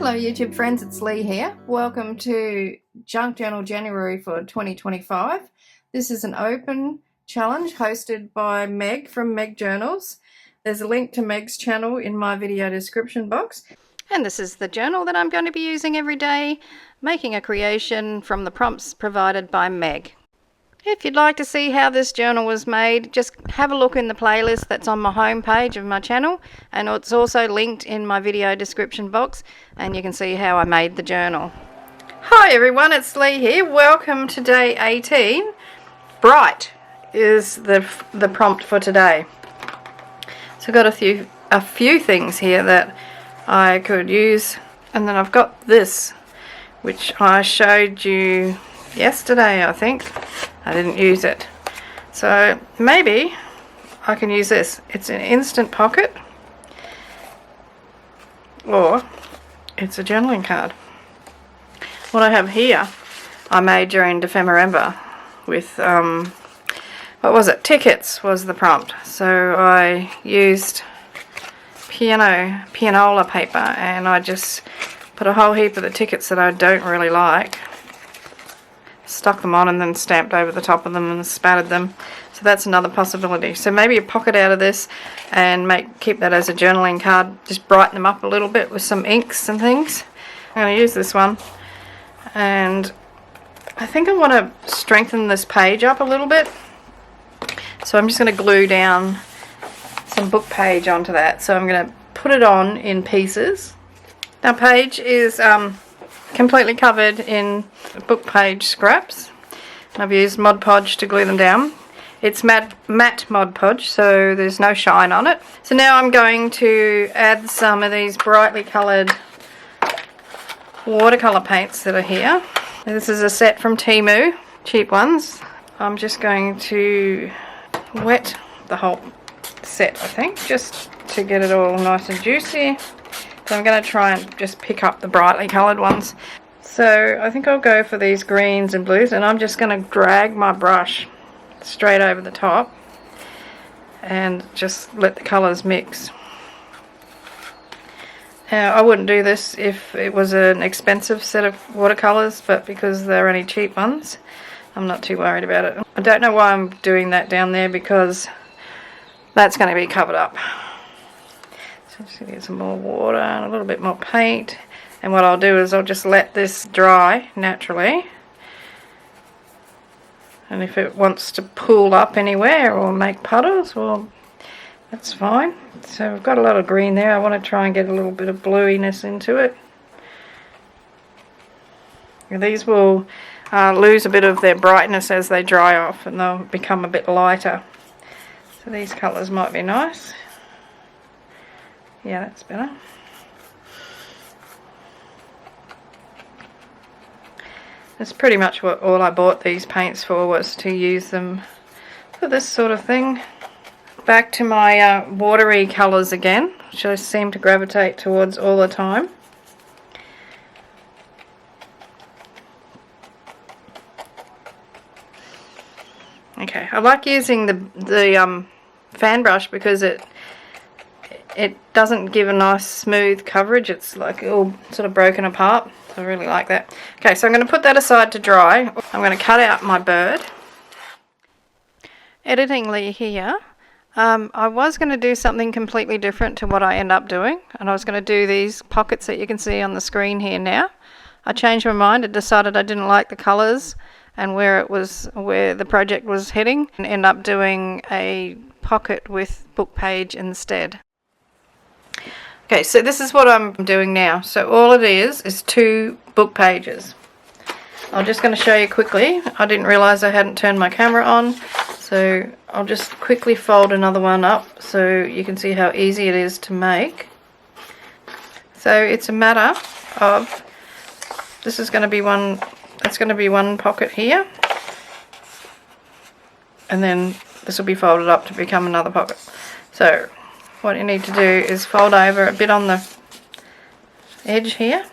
Hello YouTube friends, it's Lee here. Welcome to Junk Journal January for 2025. This is an open challenge hosted by Meg from Meg Journals. There's a link to Meg's channel in my video description box. And this is the journal that I'm going to be using every day, making a creation from the prompts provided by Meg. If you'd like to see how this journal was made, just have a look in the playlist that's on my home page of my channel, and it's also linked in my video description box, and you can see how I made the journal. Hi everyone, it's Lee here. Welcome to day 18. Bright is the prompt for today. So I've got a few things here that I could use, and then I've got this, which I showed you yesterday, I think. I didn't use it, so maybe I can use this. It's an instant pocket, or it's a journaling card. What I have here I made during December with what was it, tickets was the prompt, so I used pianola paper, and I just put a whole heap of the tickets that I don't really like, stuck them on, and then stamped over the top of them and spattered them. So that's another possibility. So maybe a pocket out of this and keep that as a journaling card. Just brighten them up a little bit with some inks and things. I'm going to use this one, and I think I want to strengthen this page up a little bit. So I'm just going to glue down some book page onto that. So I'm going to put it on in pieces. Now page is completely covered in book page scraps. I've used Mod Podge to glue them down. It's matte Mod Podge, so there's no shine on it. So now I'm going to add some of these brightly coloured watercolour paints that are here. This is a set from Temu, cheap ones. I'm just going to wet the whole set, I think, just to get it all nice and juicy. So I'm going to try and just pick up the brightly coloured ones. So I think I'll go for these greens and blues, and I'm just going to drag my brush straight over the top and just let the colours mix. Now I wouldn't do this if it was an expensive set of watercolours, but because they're only cheap ones, I'm not too worried about it. I don't know why I'm doing that down there, because that's going to be covered up. So I'm just going to get some more water and a little bit more paint, and what I'll do is I'll just let this dry naturally, and if it wants to pool up anywhere or make puddles, well, that's fine. So I've got a lot of green there. I want to try and get a little bit of bluiness into it. And these will lose a bit of their brightness as they dry off, and they'll become a bit lighter. So these colours might be nice. Yeah, that's better. That's pretty much what all I bought these paints for, was to use them for this sort of thing. Back to my watery colours again, which I seem to gravitate towards all the time. Okay, I like using the fan brush because it doesn't give a nice smooth coverage. It's like all sort of broken apart. So I really like that. Okay, so I'm going to put that aside to dry. I'm going to cut out my bird. Editingly here, I was going to do something completely different to what I end up doing, and I was going to do these pockets that you can see on the screen here now. I changed my mind and decided I didn't like the colours and where the project was heading, and end up doing a pocket with book page instead. Okay, so this is what I'm doing now. So all it is 2 book pages. I'm just going to show you quickly. I didn't realise I hadn't turned my camera on, so I'll just quickly fold another one up so you can see how easy it is to make. So it's a matter of, this is going to be one, that's going to be one pocket here, and then this will be folded up to become another pocket. So what you need to do is fold over a bit on the edge here.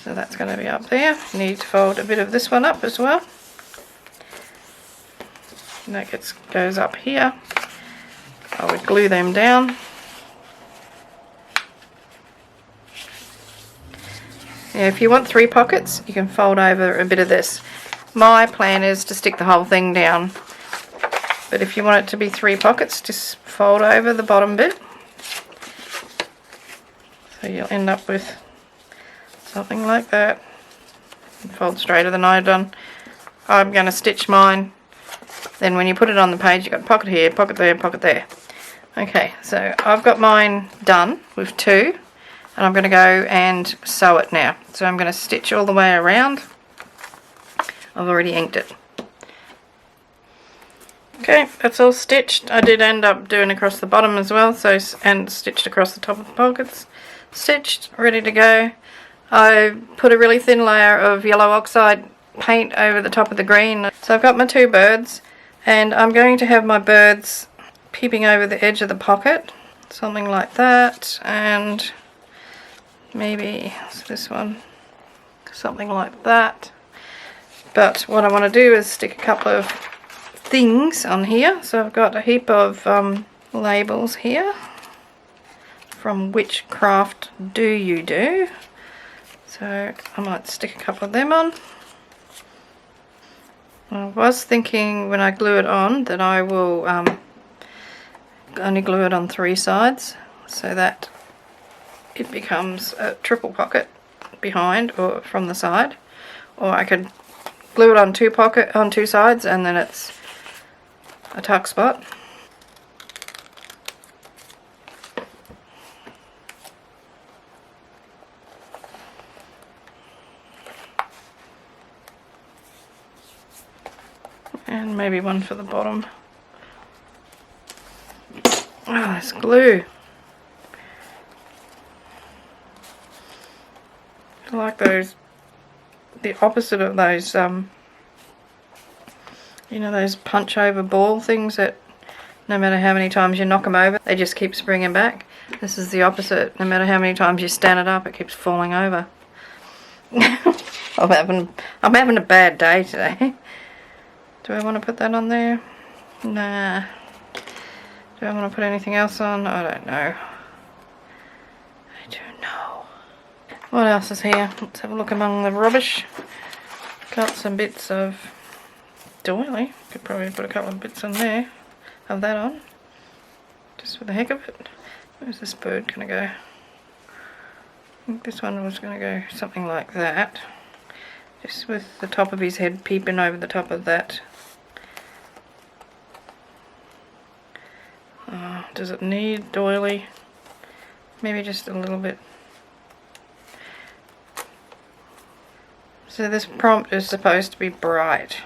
So that's going to be up there. You need to fold a bit of this one up as well. And that goes up here. I would glue them down. Yeah, if you want 3 pockets, you can fold over a bit of this. My plan is to stick the whole thing down. But if you want it to be 3 pockets, just fold over the bottom bit. So you'll end up with something like that. And fold straighter than I've done. I'm going to stitch mine. Then when you put it on the page, you've got pocket here, pocket there, pocket there. Okay, so I've got mine done with 2. And I'm going to go and sew it now. So I'm going to stitch all the way around. I've already inked it. Okay, that's all stitched. I did end up doing across the bottom as well, so and stitched across the top of the pockets. Stitched, ready to go. I put a really thin layer of yellow oxide paint over the top of the green. So I've got my 2 birds, and I'm going to have my birds peeping over the edge of the pocket. Something like that, and maybe this one, something like that. But what I want to do is stick a couple of things on here. So I've got a heap of labels here from Which Craft Do You Do. So I might stick a couple of them on. I was thinking when I glue it on that I will only glue it on 3 sides so that it becomes a triple pocket behind or from the side, or I could glue it on 2 sides and then it's a tuck spot. And maybe one for the bottom. Oh, it's glue. I like those, the opposite of those, you know, those punch over ball things that no matter how many times you knock them over, they just keep springing back. This is the opposite. No matter how many times you stand it up, it keeps falling over. I'm having a bad day today. Do I want to put that on there? Nah. Do I want to put anything else on? I don't know. I don't know. What else is here? Let's have a look among the rubbish. Got some bits of doily. Could probably put a couple of bits on there. Of that on. Just for the heck of it. Where's this bird gonna go? I think this one was gonna go something like that. Just with the top of his head peeping over the top of that. Does it need doily? Maybe just a little bit. So this prompt is supposed to be bright.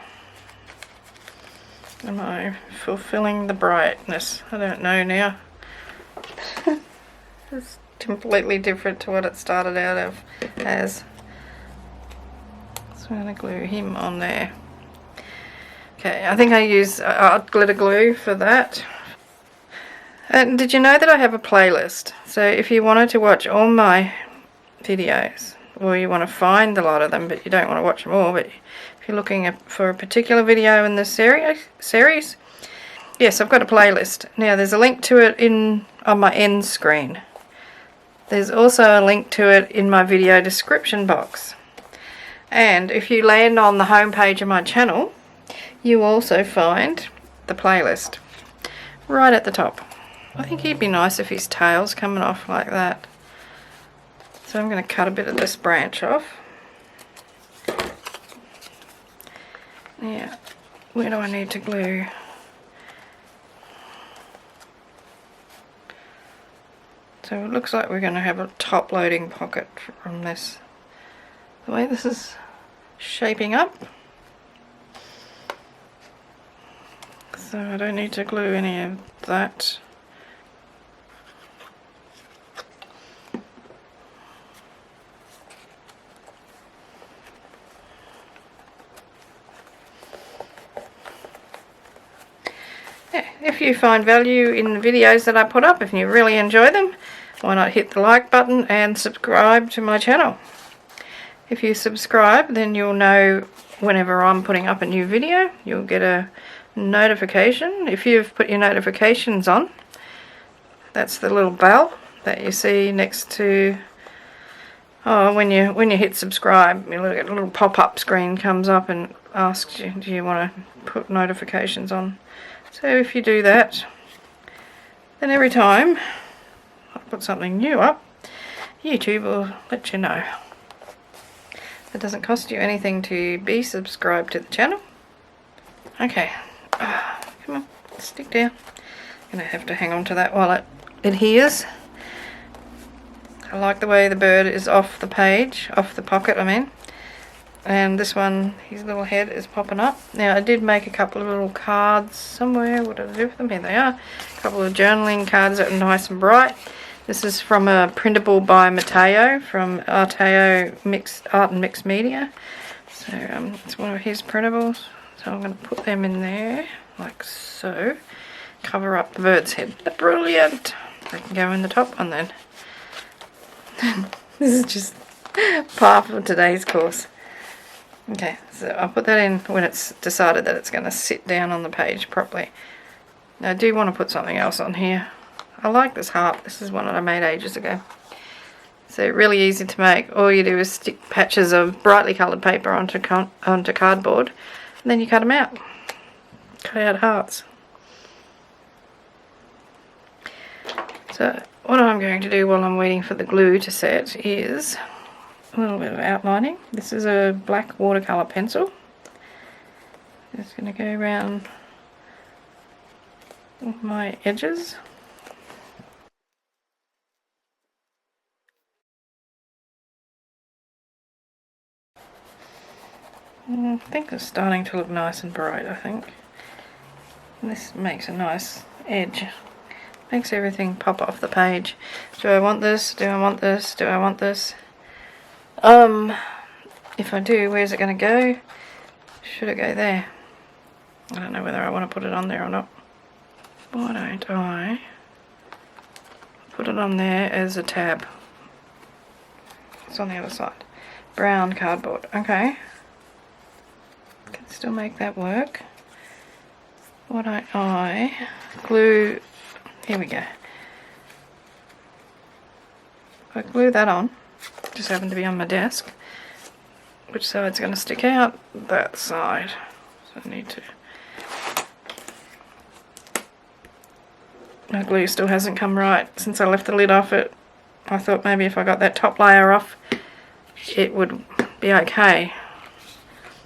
Am I fulfilling the brightness? I don't know now. It's completely different to what it started out of as. So I'm going to glue him on there. Okay, I think I use glitter glue for that. And did you know that I have a playlist? So if you wanted to watch all my videos, or you want to find a lot of them but you don't want to watch them all, but if you're looking for a particular video in this series, yes, I've got a playlist. Now there's a link to it on my end screen. There's also a link to it in my video description box. And if you land on the home page of my channel, you also find the playlist right at the top. I think he'd be nice if his tail's coming off like that. So I'm going to cut a bit of this branch off. Now, where do I need to glue? So it looks like we're going to have a top loading pocket from this. The way this is shaping up. So I don't need to glue any of that. If you find value in the videos that I put up, if you really enjoy them, why not hit the like button and subscribe to my channel. If you subscribe, then you'll know whenever I'm putting up a new video. You'll get a notification. If you've put your notifications on, that's the little bell that you see next to Oh, when you hit subscribe, a little pop-up screen comes up and asks you, do you want to put notifications on? So if you do that, then every time I put something new up, YouTube will let you know. It doesn't cost you anything to be subscribed to the channel. Okay, come on, stick down. I'm going to have to hang on to that while it adheres. I like the way the bird is off the page, off the pocket I mean. And this one, his little head is popping up. Now I did make a couple of little cards somewhere. What did I do with them? Here they are. A couple of journaling cards that are nice and bright. This is from a printable by Matteo from Art and Mixed Media. So it's one of his printables. So I'm going to put them in there like so. Cover up the bird's head. Brilliant! They can go in the top one then. This is just part of today's course. Okay, so I'll put that in when it's decided that it's going to sit down on the page properly. Now I do want to put something else on here. I like this heart. This is one that I made ages ago. So really easy to make. All you do is stick patches of brightly coloured paper onto cardboard, and then you cut them out. Cut out hearts. So what I'm going to do while I'm waiting for the glue to set is a little bit of outlining. This is a black watercolour pencil. Just going to go around my edges. I think it's starting to look nice and bright, I think. And this makes a nice edge. Makes everything pop off the page. Do I want this? Do I want this? Do I want this? If I do, where's it going to go? Should it go there? I don't know whether I want to put it on there or not. Why don't I put it on there as a tab? It's on the other side. Brown cardboard. Okay. Can still make that work. Why don't I glue... Here we go. I glue that on. Just happened to be on my desk. Which side's going to stick out? That side. So I need to... My glue still hasn't come right since I left the lid off it. I thought maybe if I got that top layer off, it would be okay.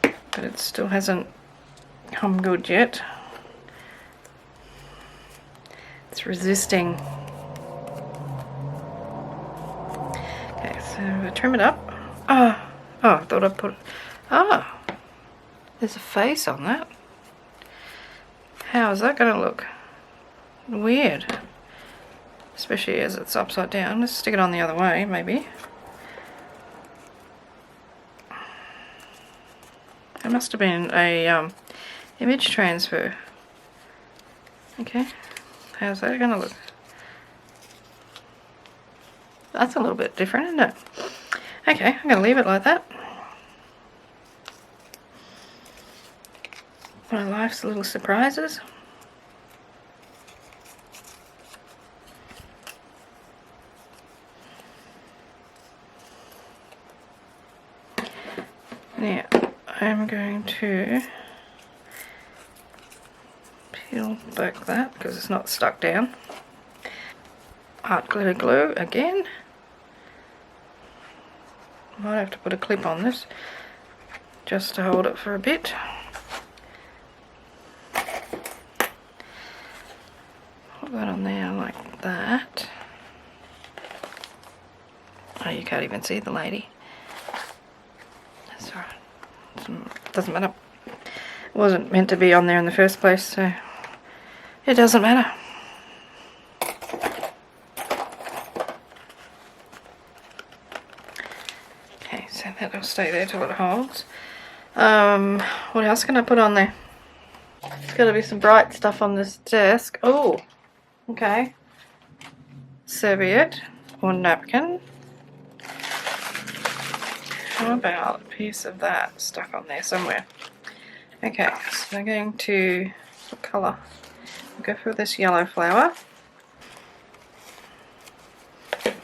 But it still hasn't come good yet. It's resisting. Okay, so I trim it up. Oh, I thought I'd put... Oh, there's a face on that. How is that going to look? Weird. Especially as it's upside down. Let's stick it on the other way, maybe. There must have been a image transfer. Okay. How's that going to look? That's a little bit different, isn't it? Okay, I'm going to leave it like that. One of life's little surprises. Now, I'm going to peel back that because it's not stuck down. Art glitter glue again. Might have to put a clip on this just to hold it for a bit. Put that on there like that. Oh, you can't even see the lady. That's alright. Doesn't matter. It wasn't meant to be on there in the first place, so it doesn't matter. Okay, so that'll stay there till it holds. What else can I put on there? There's got to be some bright stuff on this desk. Oh, okay. Serviette or napkin. How about a piece of that stuck on there somewhere? Okay, so I'm going to, what colour? I'll go for this yellow flower.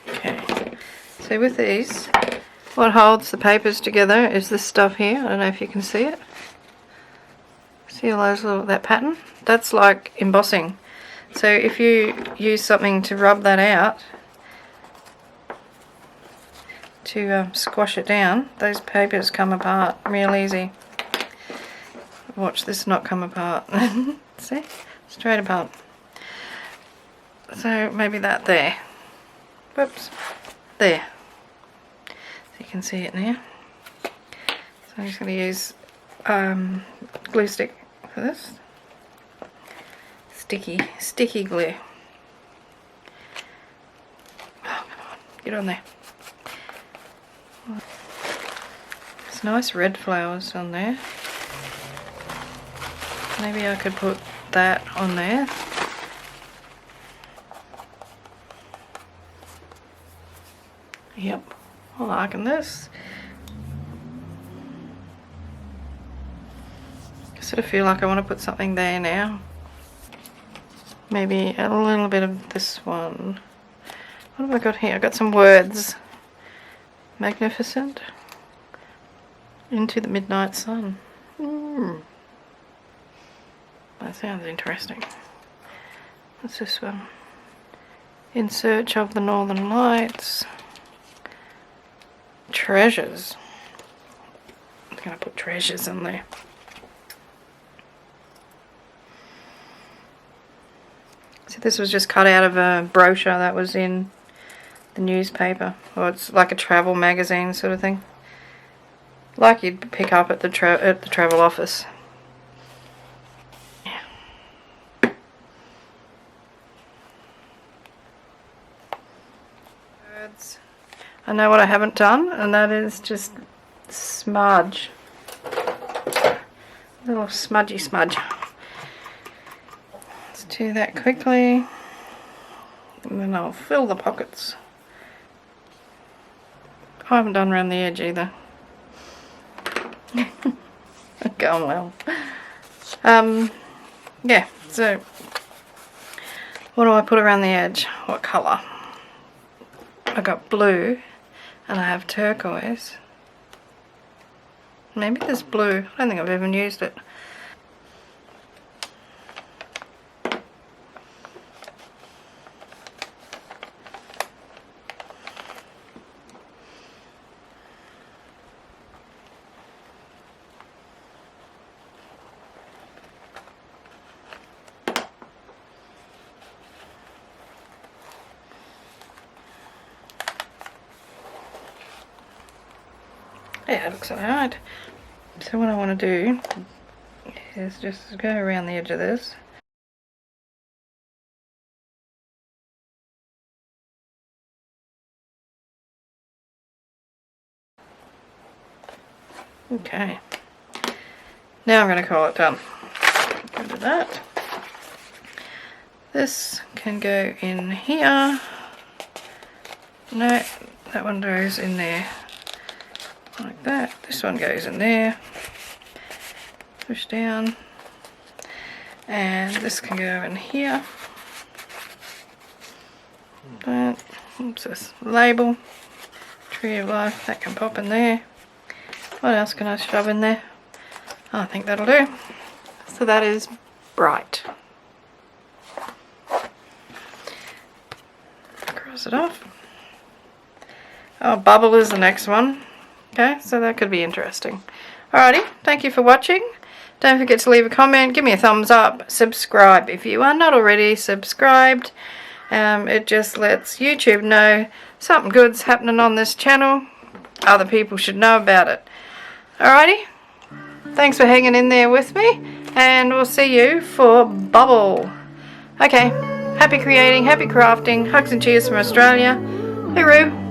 Okay, so with these, What holds the papers together is this stuff here. I don't know if you can see it. See all those little, that pattern? That's like embossing. So if you use something to rub that out, to squash it down, those papers come apart real easy. Watch this not come apart. See? Straight apart. So maybe that there. Whoops. There. So you can see it now. So I'm just going to use glue stick for this. Sticky glue. Oh, come on. Get on there. There's nice red flowers on there. Maybe I could put that on there. Yep, I'm liking this. I sort of feel like I want to put something there now. Maybe a little bit of this one. What have I got here? I've got some words. Magnificent. Into the midnight sun. That sounds interesting. What's this one? In search of the northern lights. Treasures. I'm going to put treasures in there. So this was just cut out of a brochure that was in the newspaper. Or it's like a travel magazine sort of thing. Like you'd pick up at the travel office. Yeah. Words. I know what I haven't done, and that is just smudge. A little smudgy smudge. Let's do that quickly, and then I'll fill the pockets. I haven't done around the edge either. Going well. Yeah, so what do I put around the edge? What colour? I got blue. And I have turquoise. Maybe there's blue. I don't think I've ever used it. Yeah, it looks alright. So what I want to do is just go around the edge of this. Okay. Now I'm going to call it done. Go to that. This can go in here. No, that one goes in there. Like that. This one goes in there. Push down. And this can go in here. That. Oops, this label. Tree of Life. That can pop in there. What else can I shove in there? I think that'll do. So that is bright. Cross it off. Oh, bubble is the next one. Okay, so that could be interesting. Alrighty, thank you for watching. Don't forget to leave a comment, give me a thumbs up, subscribe if you are not already subscribed. It just lets YouTube know something good's happening on this channel. Other people should know about it. Alrighty, thanks for hanging in there with me, and we'll see you for Bubble. Okay, happy creating, happy crafting, hugs and cheers from Australia. Hooroo!